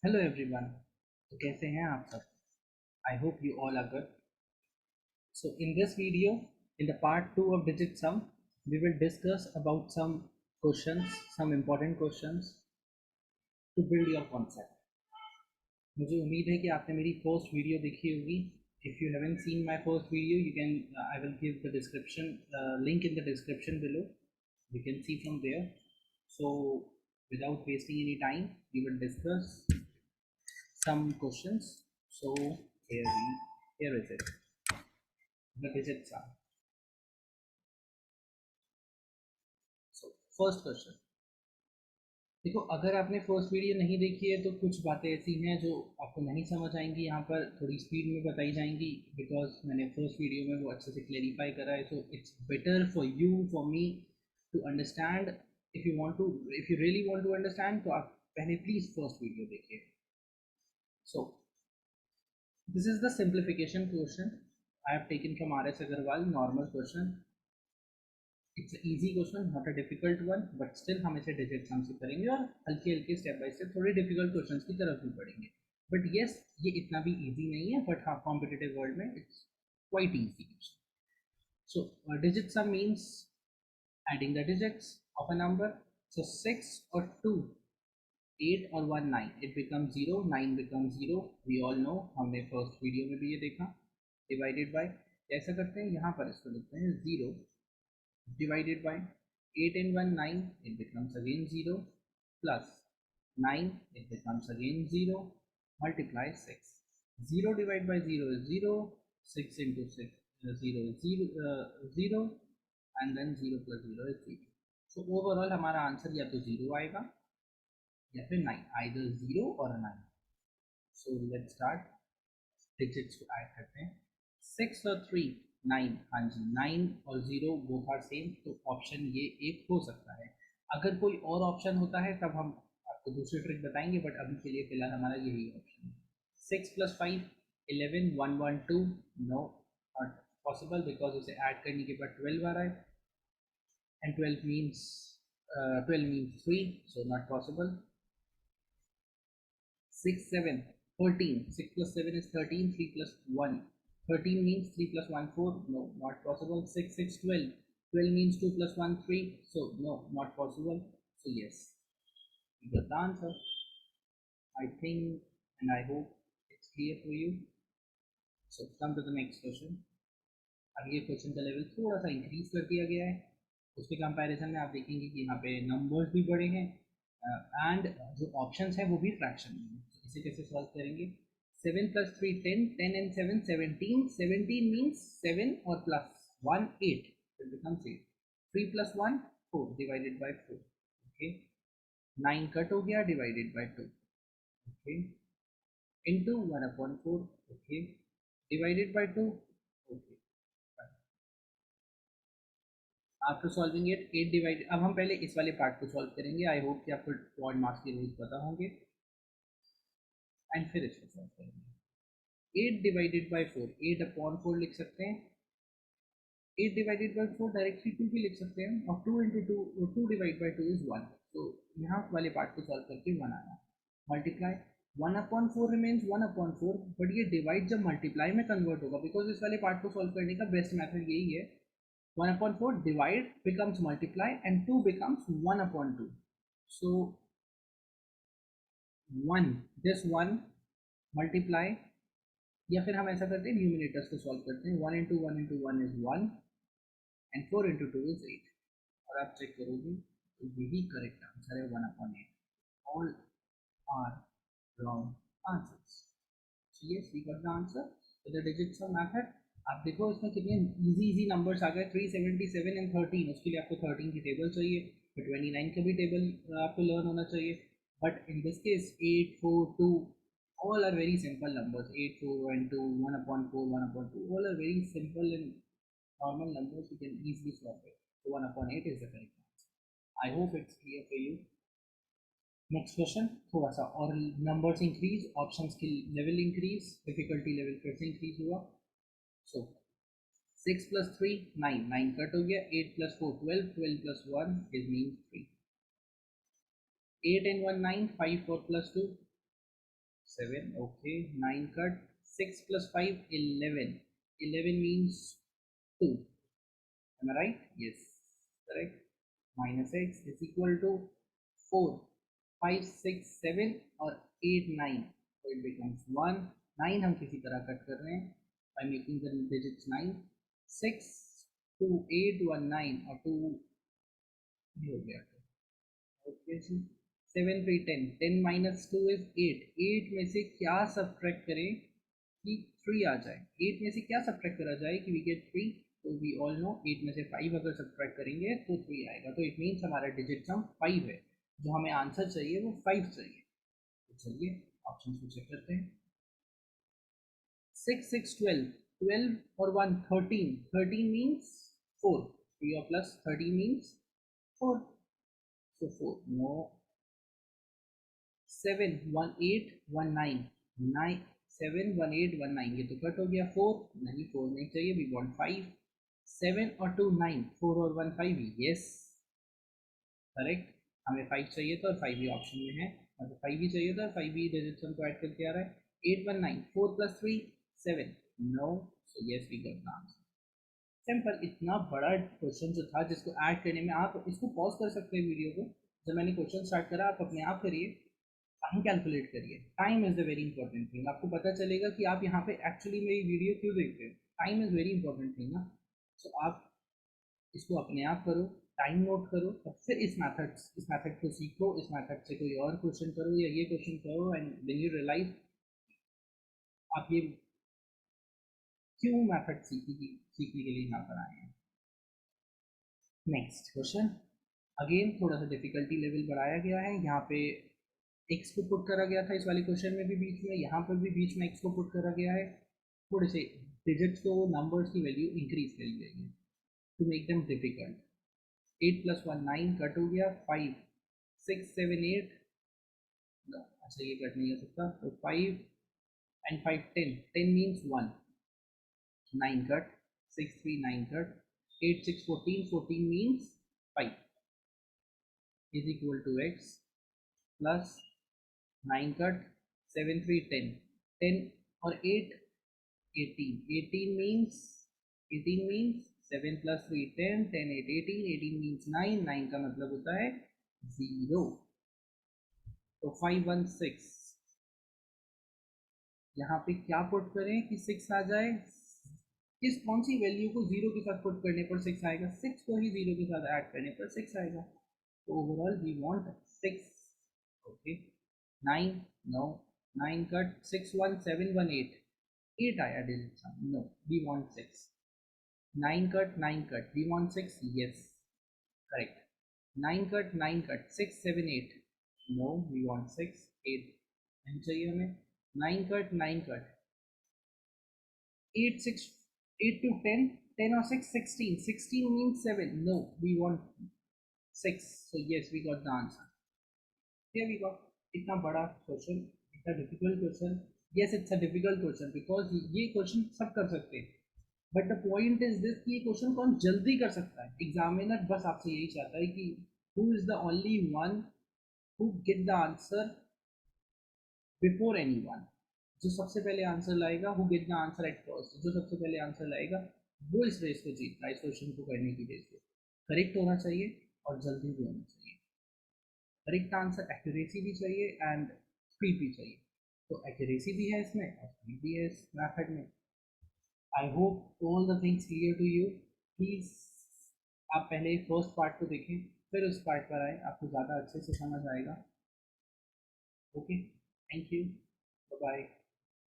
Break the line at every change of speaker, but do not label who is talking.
Hello everyone. तो कैसे हैं आप सब? I hope you all are good. So in this video, in the part 2 of digit sum, we will discuss about some questions, some important questions to build your concept. मुझे उम्मीद है कि आपने मेरी फर्स्ट वीडियो देखी होगी. If you haven't seen my first video, you can I will give the description link in the description below. You can see from there. So without wasting any time, we will discuss some questions. So here is it. The digits are. So first question. देखो, अगर आपने first video नहीं देखी है तो कुछ बातें ऐसी हैं जो आपको नहीं समझ आएंगी, यहाँ पर थोड़ी स्पीड में बताई जाएंगी बिकॉज मैंने फर्स्ट वीडियो में वो अच्छे से क्लेरिफाई करा है. So it's better for you, for me to understand. If you really want to understand तो आप पहले प्लीज़ फर्स्ट वीडियो देखिए. So this is the simplification question I have taken from RS Agarwal. Normal question. It's easy question, not a difficult one, but still हम इसे digit sum से करेंगे और हल्के हल्के स्टेप बाय स्टेप थोड़े difficult questions की तरफ भी बढ़ेंगे. बट यस, ये इतना भी इजी नहीं है, बट हाँ, कॉम्पिटिटिव वर्ल्ड में it's quite easy question. So digit some means adding the digits of a number. So 6 or 2, 8 or 1, 9. It becomes 0, 9 becomes 0. We all know, हमने फर्स्ट वीडियो में भी ये देखा. डिवाइडेड बाय कैसा करते हैं, यहाँ पर इसको लिखते हैं 0 divided by 8 and 1 9, it becomes again 0, plus 9, it becomes again 0, multiply 6. 0 divided by 0 is 0, 6 into 6 0 is 0, and then 0 plus 0 is 0. So overall हमारा आंसर या तो 0 आएगा या फिर 9, either 0 or 9. So let's start. Digits को ऐड करते हैं. 6 और 3 9. हाँ जी, 9 और 0 बोथ आर सेम, तो ऑप्शन ये एक हो सकता है. अगर कोई और ऑप्शन होता है तब हम आपको दूसरी ट्रिक बताएंगे, बट अभी के लिए फिलहाल हमारा यही ऑप्शन है. 6 + 5 11 1 1 2. नो, नॉट पॉसिबल बिकॉज उसे ऐड करने के बाद 12 आ रहा है, and 12 means 3, so not possible. 6 7 13. 6 plus 7 is 13. 3 plus 1, 13 means 3 plus 1 4. No, not possible. 6 6 12. 12 means 2 plus 1 3. So no, not possible. So yes, you got the answer. I think and I hope it's clear for you. So come to the next question. अब ये question का level थोड़ा सा increase कर दिया गया है. उसके कंपैरिजन में आप देखेंगे कि यहाँ पे नंबर्स भी बड़े हैं एंड जो ऑप्शंस हैं वो भी फ्रैक्शन में हैं. तो इसे कैसे सॉल्व करेंगे? 7 + 3 10, 10 and 7 17. 17 means 7 और plus 1 8. It becomes 8. 3 plus 1 4 divided by 4. Okay. 9 cut हो गया, divided by 2. Okay. Into 1/4. Okay. Divided by 2. Okay. After solving it 8 divide. अब हम पहले इस वाले पार्ट को सॉल्व करेंगे. आई होप कि आपको पॉइंट मार्क्स के रूल्स पता होंगे, एंड फिर इसको सॉल्व करेंगे. 8 डिवाइडेड बाय 4, 8/4 लिख सकते हैं. 8 डिवाइडेड बाय 4 डायरेक्टली 2 भी लिख सकते हैं, और 2 into 2, 2 डिवाइड बाय 2 इज 1. तो यहाँ वाले पार्ट को सॉल्व करके 1 आया. मल्टीप्लाई 1/4 रिमेन्स 1/4, बट ये डिवाइड जब मल्टीप्लाई में कन्वर्ट होगा, बिकॉज इस वाले पार्ट को सॉल्व करने का बेस्ट मेथड यही है. 1/4 divide becomes multiply and 2 becomes 1/2. So 1, this 1 multiply, या फिर हम ऐसा करते हैं न्यूमिनेटर्स को सॉल्व करते हैं. 1 into 1 into 1 is 1 and 4 into 2 is 8. और आप चेक करोगे तो यही करेक्ट आंसर है 1/8. All are wrong answers. So yes, we got the answer with the digits of method. आप देखो इसमें कितने इजी नंबर्स आ गए. 377 एंड 13. उसके लिए आपको 13 की टेबल चाहिए, फिर 29 का भी टेबल आपको लर्न होना चाहिए. But in this case 8 4 2 all are very simple numbers. 8 4 and 2, 1/4 1/2, all are very simple and normal numbers. You can easily solve it. So 1/8 is the correct answer. I hope it's clear for you. Next question थोड़ा सा और numbers increase, options की level increase, difficulty level फिर से increase हुआ. सो 6 + 3 9, 9 cut हो गया. 8 + 4 12, 12 plus 1 is means 3. 8 and 1 9, 5 4 plus 2 7, okay. 9 cut, 6 plus 5, 11. 11 means 2. Am I right? Yes, correct. Minus x is equal to 4, 5, 6, 7 और 8, 9. So it becomes 1. 9 हम किसी तरह कट कर रहे हैं by making the digits 9. 6, 2, 8, 1, 9 और 2 ये हो गया. Okay, ji. 7, 3, 10. 10 minus 2 is 8. 8 में से क्या सब्ट्रैक्ट करें कि 3 आ जाए? 8 में से क्या सब्ट्रैक्ट करा जाए कि we get 3? तो वी ऑल नो 8 में से 5 अगर सब्ट्रैक्ट करेंगे तो 3 आएगा. तो इट मीन्स हमारा डिजिट सम 5 है. जो हमें आंसर चाहिए वो 5 चाहिए. तो चलिए ऑप्शन को चेक करते हैं. 6, 6, 12. 12 और 1 13. 13 मीन्स 4. 3 और प्लस 13 मीन्स 4. So 4. No. 7, 1, 8, 1, 9. 9, 7, 1, 8, 1, 9. ये तो कट हो गया. 4 नहीं, 4 नहीं चाहिए. We want 5. 7 और 2 9. 4 और 1 5. Yes, correct. हमें 5 चाहिए था और 5 भी ऑप्शन में है. मतलब 5 भी चाहिए था, 5 भी डिजिट सम को ऐड करके आ रहा है. 8, 1, 9. 4 plus 3 7. No. So yes, we got the answer. Simple. इतना बड़ा क्वेश्चन जो था जिसको ऐड करने में आप इसको पॉज कर सकते हैं वीडियो को. जब मैंने क्वेश्चन स्टार्ट करा आप अपने आप करिए, टाइम कैलकुलेट करिए. Time is the very important thing. आपको पता चलेगा कि आप यहाँ पे एक्चुअली मेरी वीडियो क्यों देख रहे हो. Time is very important thing ना. सो आप इसको अपने आप करो, टाइम नोट करो और फिर इस मेथड को सीखो. इस मेथड से कोई और क्वेश्चन करो या ये क्वेश्चन करो एंड व्हेन यू रियलाइज आप ये क्यों मेथड सीखने के लिए यहाँ पर आए हैं. Next question. अगेन थोड़ा सा डिफिकल्टी लेवल बढ़ाया गया है. यहाँ पे एक्स को पुट करा गया था इस वाले क्वेश्चन में भी बीच में, यहाँ पर भी बीच में एक्स को पुट करा गया है. थोड़े से डिजिट्स को, नंबर्स की वैल्यू इंक्रीज करी गई है to make them difficult. 8 plus 1 9 cut हो गया. 5, 6, 7, 8. अच्छा ये कट नहीं हो सकता. तो 5 and 5 10. 10 means 1. 9 cut. 6, 3 9 cut. 8, 6 14. 14 means 5 is equal to x plus 9 cut. 7, 3 10. 10 और 8 18. 18 means 7 plus 3 10. 10 8 18. 18 means 9. 9 का मतलब होता है 0. तो 5 1 6. यहाँ पे क्या पुट करें कि 6 आ जाए. कौन सी वैल्यू को 0 के साथ पुट करने पर 6 आएगा? 6 को ही 0 के साथ ऐड करने पर 6 आएगा. तो overall we want 6. Okay. 9. No. 9 cut. 6 1 7 1 8. 8 आया digit sum. No, we want 6. 9 cut. 9 cut. We want 6. Yes, correct. 9 cut. 9 cut. 6 7 8. No, we want 6. 8 नहीं चाहिए हमें. 9 cut. 9 cut. 8 6 8 to 10. 10 or 6 16. 16 means 7. No, we want 6. So yes, we got the answer. Here we go. इतना बड़ा question, इतना difficult question. yes, it's a difficult question because ये question सब कर सकते हैं. But the point is this कि ये क्वेश्चन कौन जल्दी कर सकता है. एग्जामिनर बस आपसे यही चाहता है कि who is the only one who get the answer before any one. जो सबसे पहले आंसर लाएगा, who get the answer at first, जो सबसे पहले आंसर लाएगा वो इस रेस को जीतता है. इस क्वेश्चन को करने की रेस को करेक्ट होना चाहिए और जल्दी भी होना चाहिए. करेक्ट आंसर, एक्यूरेसी भी चाहिए एंड स्पीड भी चाहिए. तो एक्यूरेसी भी है इसमें और स्पीड भी है इस मेथड में. I hope all the things clear to you. Please आप पहले फर्स्ट पार्ट को देखें फिर उस पार्ट पर आए, आपको ज़्यादा अच्छे से समझ आएगा. Okay, thank you, bye bye.